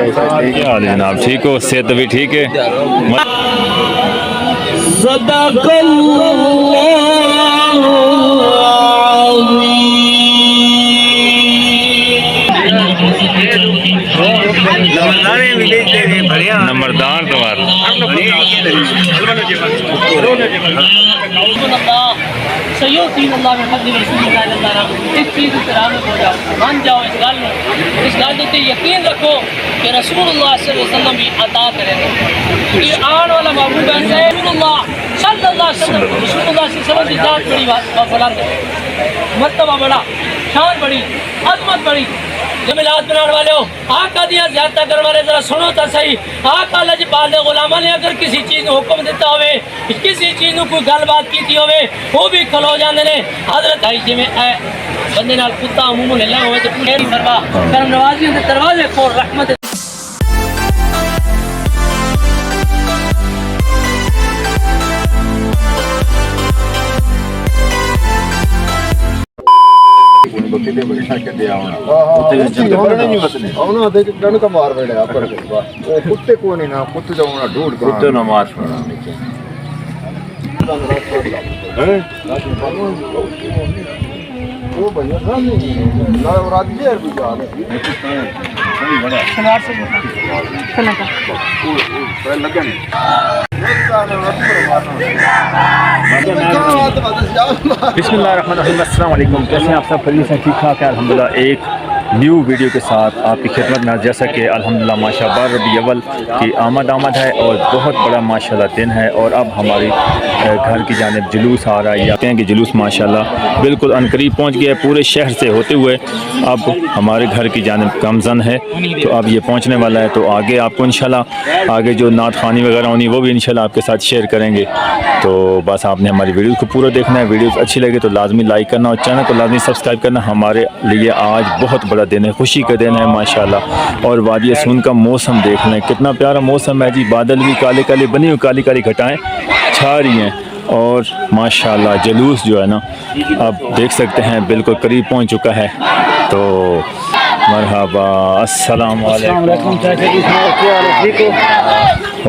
کیا حال ہے جناب؟ ٹھیک ہو؟ صحت بھی ٹھیک ہے؟ صدق نمبردار دوار سیدین اللہ محمد رسول اللہ صلی اللہ علیہ وسلم. اس چیز سے راغب ہو جاؤ، مان جاؤ اس گل تے یقین رکھو کہ رسول اللہ صلی اللہ علیہ وسلم بھی عطا کرے گا. یہ آن والا محبوب ہے رسول اللہ صلی اللہ علیہ وسلم. رسول اللہ صلی اللہ علیہ وسلم کی ذات بڑی بلند ہے، مرتبہ بڑا، شان بڑی، عظمت بڑی. جو میلاد بنانے والے ہو، آقا دیا زیادہ کرنے والے ذرا سنو تو صحیح. آقا لجپال دے غلاماں نے اگر کسی چیز کو حکم دیتا ہوئے، کسی چیز کو کوئی گل بات کیتی ہوئے، وہ بھی کھلو جاندے نے. حضرت آئی جی میں بندے نال کتا عموماً اللہ ہوئے تو خیر فرما کرم نوازیوں دے دروازے کھول رحمت. بسم اللہ الرحمن الرحیم. السلام علیکم. کیسے ہیں آپ سب؟ خیریت سے؟ ٹھیک ٹھاک ہے الحمدللہ. ایک نیو ویڈیو کے ساتھ آپ کی خدمت میں، جیسا کہ الحمدللہ ماشاء بار ربیع اول کی آمد ہے اور بہت بڑا ماشاءاللہ دن ہے. اور اب ہماری گھر کی جانب جلوس آ رہا ہے. کہتے ہیں کہ جلوس ماشاءاللہ بالکل عنقریب پہنچ گیا ہے. پورے شہر سے ہوتے ہوئے اب ہمارے گھر کی جانب گامزن ہے، تو اب یہ پہنچنے والا ہے. تو آگے آپ کو انشاءاللہ آگے جو نعت خوانی وغیرہ ہونی وہ بھی انشاءاللہ آپ کے ساتھ شیئر کریں گے. تو بس آپ نے ہماری ویڈیوز کو پورا دیکھنا ہے. ویڈیوز اچھی لگے تو لازمی لائک کرنا اور چینل کو لازمی سبسکرائب کرنا. ہمارے لیے آج بہت بڑا دن ہے، خوشی کا دن ہے ماشاءاللہ. اور وادی سون کا موسم دیکھ لیں، کتنا پیارا موسم ہے جی. بادل بھی کالے کالے بنی ہوئی، کالی کالی گھٹائیں چھا رہی ہیں. اور ماشاءاللہ جلوس جو ہے نا اب دیکھ سکتے ہیں بالکل قریب پہنچ چکا ہے. تو مرحبا، السلام علیکم.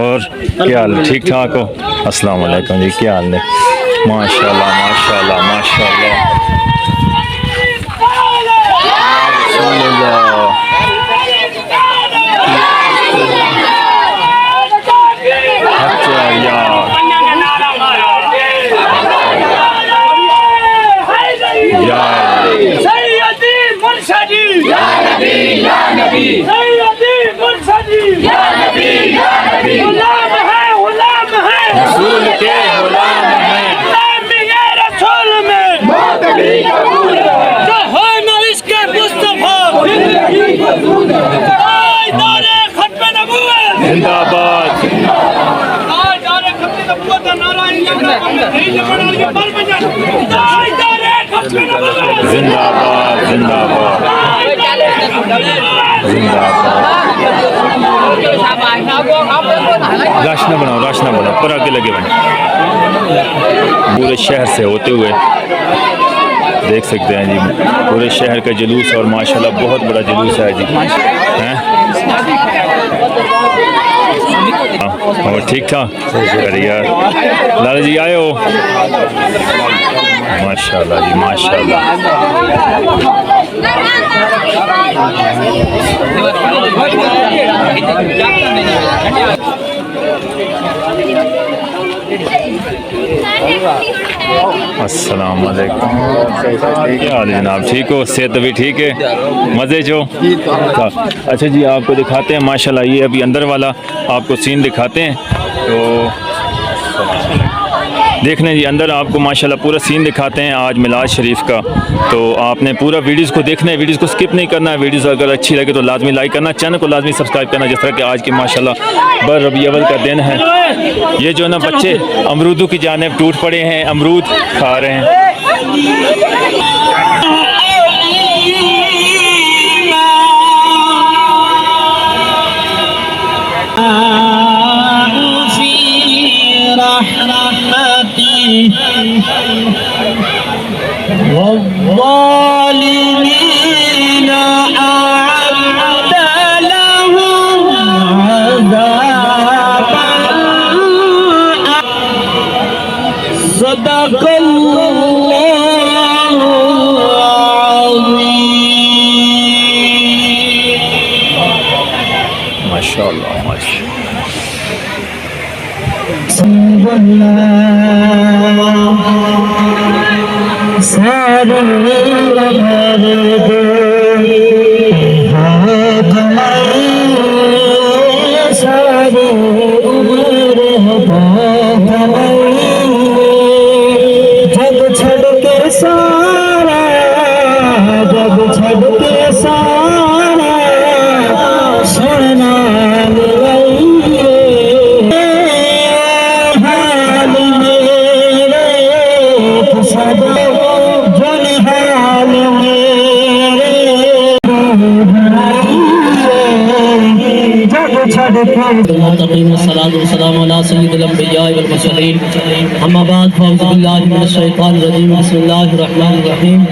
اور کیا حال ہے؟ ٹھیک ٹھاک ہو؟ السلام علیکم جی. کیا حال ہے؟ ماشاءاللہ ماشاءاللہ ماشاءاللہ. رسول کے غلام ہیں، رسول میں جو ہے نا اس کے مصطفیٰ ختم نبوت زندہ باد. زندہ باد زندہ باد زندہ باد. راشنا بناؤ پر آگے لگے بنے. پورے شہر سے ہوتے ہوئے دیکھ سکتے ہیں جی پورے شہر کا جلوس. اور ماشاءاللہ بہت بڑا جلوس ہے جی. اور ٹھیک ٹھاک یار لالا جی آئے ہو؟ ماشاءاللہ جی ماشاءاللہ. السلام علیکم. کیا حال ہے جناب؟ ٹھیک ہو؟ صحت بھی ٹھیک ہے؟ مزے جو. اچھا جی آپ کو دکھاتے ہیں ماشاءاللہ. یہ ابھی اندر والا آپ کو سین دکھاتے ہیں. تو دیکھ لیں جی اندر آپ کو ماشاءاللہ پورا سین دکھاتے ہیں آج میلاد شریف کا. تو آپ نے پورا ویڈیوز کو دیکھنا ہے، ویڈیوز کو سکپ نہیں کرنا ہے. ویڈیوز اگر اچھی لگے تو لازمی لائک کرنا، چینل کو لازمی سبسکرائب کرنا. جس طرح کہ آج کی ماشاءاللہ بر ربیع اول کا دن ہے. یہ جو ہے نا بچے امرودوں کی جانب ٹوٹ پڑے ہیں، امرود کھا رہے ہیں. والظالمين أعد لهم سارے سارے عمر جب چھڑ کے سارا جب چھڑ کے سارا سننا لگائیے حال میرے سب جن حال میرے جب چھڑ کے والصلاة والسلام على سيد الأنبياء والمرسلين أما بعد فأعوذ بالله من الشيطان الرجيم بسم الله الرحمن الرحيم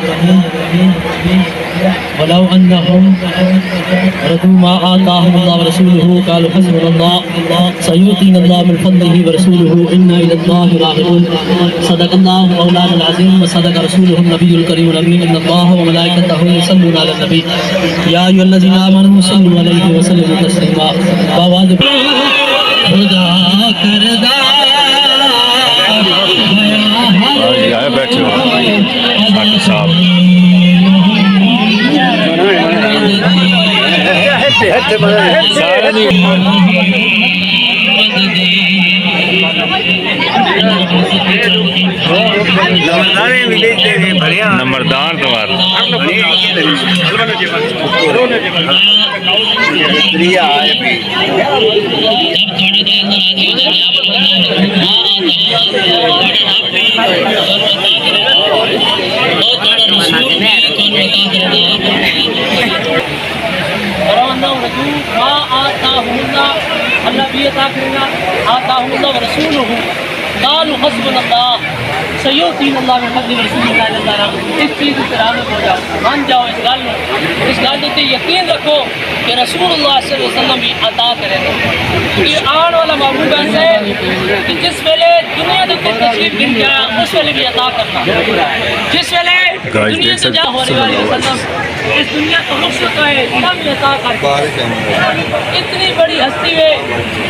ولو أنهم رضوا ما آتاهم الله ورسوله قالوا حسبنا الله سيؤتينا الله من فضله ورسوله إنا إلى الله راغبون صدق الله مولانا العظيم وصدق رسوله النبي الكريم الأمين إن الله وملائكته يصلون على النبي يا أيها الذين آمنوا صلوا عليه وسلموا تسليما بآواز خدا کردہ بیٹھے ہو ڈاکٹر صاحب نمبردار دوار اللہ بھی عطا کرے گا آتاہم اللہ ورسولہ قالوا حسبنا اللہ سیؤتینا اللہ من فضلہ ورسولہ اللہ اس چیز سے راغب ہو جاؤ مان جاؤ اس گل تے یقین رکھو کہ رسول اللہ صلی اللہ علیہ وسلم بھی عطا کرے گا یہ آن والا محبوب ایسا ہے کہ جس ویلے دنیا دے تے تشریف گن گیا اس ویلے بھی عطا کرنا جس ویلے دنیا سے جا ہو رہی وسلم اس دنیا کو رخصت ہوئے تب عطا کرتا اتنی بڑی ہستی ہے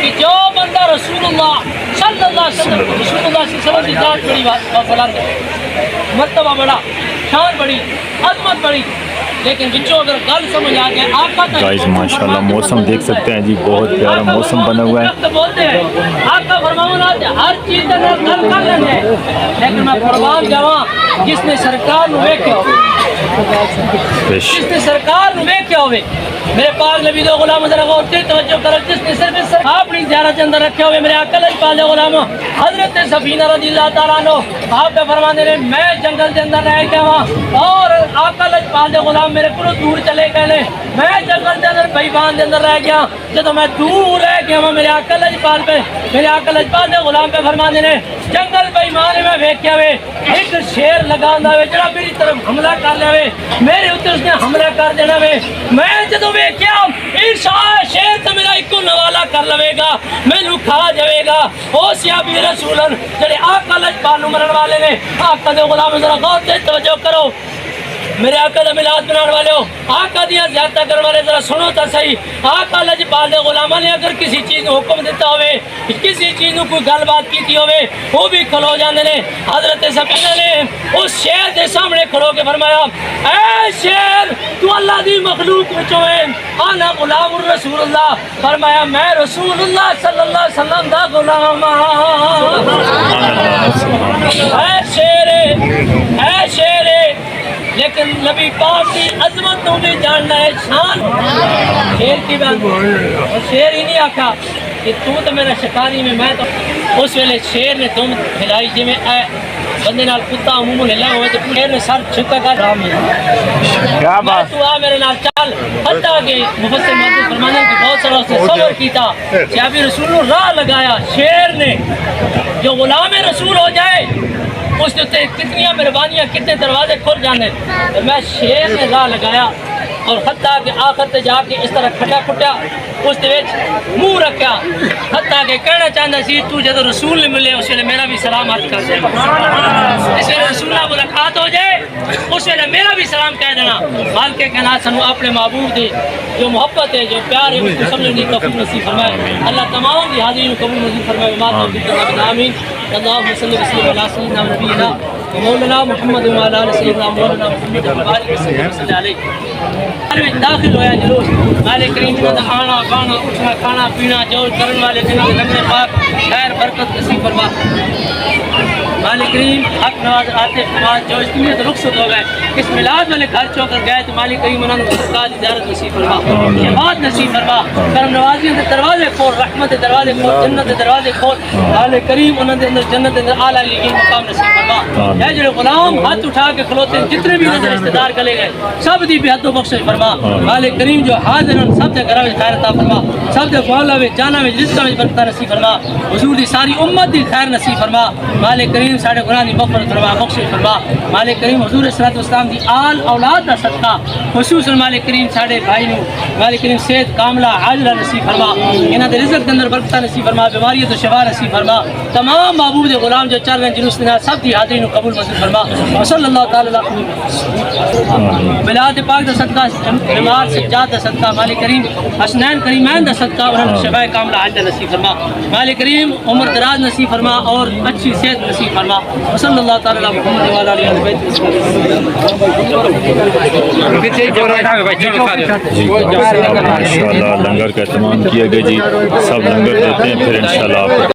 کہ جو بندہ رسول اللہ صلی اللہ علیہ وسلم رسول اللہ صلی اللہ علیہ وسلم کی ذات بڑی بلند ہے مرتبہ بڑا شان بڑی عظمت بڑی لیکن بچوں اگر گل سمجھ آ گئے آقا کا گائز ماشاءاللہ موسم دیکھ سکتے ہیں جی بہت پیارا موسم بنا ہوا ہے بولتے ہیں آقا فرماؤں ہر چیز کا گل کر لیں گے لیکن میں قربان جاواں جس نے سرکار نو ویکھیا ہوئے جس نے سرکار نو ویکھیا ہوئے میرے پاک نبی دو غلام ذرا غور سے توجہ کرو جس نے صرف اپنی زیارت کے اندر رکھے ہوئے میرے آقا علیہ پاک غلام حضرت سفینہ رضی اللہ تعالیٰ عنہ آپ کے فرمانے نے میں جنگل کے اندر رہ گیا وہاں اور آقا علیہ پاک غلام میرے کو دور چلے گئے میں جنگل کے اندر بیابان کے اندر رہ گیا جب میں دور رہ گیا وہاں میرے آقا علیہ پاک پہ میرے آقا علیہ پاک غلام پہ فرمانے نے جنگل بیابان میں ویکھیا ہوئے ایک شیر لگاندا ہوئے جڑا میری طرف حملہ کر لے ہوئے میرے اوپر اس نے حملہ کر دینا ہوئے میں جدوں ویکھیا شیر تو میرا ایک نوالا کر لوے گا مینوں کھا جائے گا او صحابی رسولن جڑے آقا علیہ پاک نو مرن والے نے آقا دے غلام ذرا غور سے توجہ کرو میرے آقا دا ملاد بنانے والے ہو آقا دیا زیادہ کرنے والے ذرا سنو تا صحیح آقا علیہ پاک دے غلامہ نے اگر کسی چیز کو حکم دیتا ہوئے کسی چیز کو کوئی گل بات کیتی ہوئے وہ بھی کھلو جاندے نے حضرت سفینہ نے اس شیر دے سامنے کھلو کے فرمایا اے شیر تو اللہ دی مخلوق وچوں ہے انا غلام الرسول اللہ فرمایا میں رسول اللہ صلی اللہ علیہ وسلم دا غلام اے شیر لیکن نبی پاک کی عظمت تو بھی جاننا ہے شان شیر کی بات شیر ہی نہیں آکھا کہ تو میرا شکاری میں تو اس ویلے شیر نے تم ہلائی جی میں اے بندے نال کتا عموماً ہلا ہوئے تو شیر نے سر چھکا کر کیا بات تو آ میرے نال چل حتیٰ کہ مفسر محدث فرمانے کہ بہت سارا اس نے صبر کیتا صحابی رسول راہ لگایا شیر نے جو غلام رسول ہو جائے اس نے کتنی مہربانیاں کتنے دروازے کھل جانے میں شیر نے راہ لگایا اور حتیٰ کہ آخر تے جا کے اس طرح کھٹا کھٹیا اس دے وچ منہ رکھیا حتیٰ کہ کہنا چاہتا سی تو جب رسول نے ملے اس ویلے میرا بھی سلام عرض کر دے اس ویلے رسول اللہ ملاقات ہو جائے اس ویلے میرا بھی سلام کہہ دینا مالک کائنات سنو اپنے محبوب دی جو محبت ہے جو پیار ہے اس کو سمجھنے کی توفیق نصیب فرمائے اللہ تمام دی حاضرین کو قبول نصیب فرمائے آمین اللهم صل وسلم على سيدنا ونبينا مولانا محمد وعلى آل سيدنا مولانا محمد وعلى آله وصحبه علیہ داخل ہوا جلوس مالک کریم کا آنا بانا اٹھنا کھانا پینا جو کرنے والے دنوں کے لگنے پاک خیر برکت نصیب فرما مالک کریم حق نواز آتے نواز جو اجتماعی رخصت ہو گئے اس میلاد والے گھر چو کر گئے تو مالک کریم انہوں نے سرکار زیارت نصیب فرما جماعت نصیب فرما کرم نوازیوں کے دروازے کھول رحمت کے دروازے کھول جنت کے دروازے کھول مالک کریم انہوں نے اندر جنت کے اندر اعلیٰ لیگین مقام نصیب فرما اے جو غلام ہاتھ اٹھا کے کھلوتے ہیں جتنے بھی نظر رشتہ دار گلے گئے سب دی بے حد و بخشش فرما مالک کریم جو حاضر ہیں سب سے گھرہ میں خیر عطا فرما سب سے فعلا میں جانا میں رزقہ میں برکتہ نصیب فرما حضور دی ساری امت دی خیر نصیب فرما مالک کریم ساڑھے گناہ دی مغفرت فرما بخشش فرما مالک کریم حضور صلی اللہ علیہ وسلم دی آل اولاد دا صدقہ خصوصاً مالک کریم ساڑھے بھائی نو مالک کریم صحت کاملہ عاجلہ نصیب فرما انہاں دے رزق کے اندر برکتہ نصیب فرما بیماریت و شفا نصیب فرما تمام محبوب دے غلام جو چل رہے ہیں جلوس نے سب دی حاضرین کو قبول منظور فرما وصلی اللہ تعالی علیہ بلاد پاک دا صدقہ بیمار سجاد دا صدقہ مالک کریم حسنین کریمین دا صدقہ انہوں نے شفا کاملہ عاجلہ نصیب فرما مالک کریم عمر دراز نصیب فرما اور اچھی صحت نصیب فرما وصلی اللہ تعالی علیہ محمد وعلی آلہ انشاءاللہ لنگر کا اہتمام کیا گیا جی سب لنگر دیتے ہیں پھر انشاءاللہ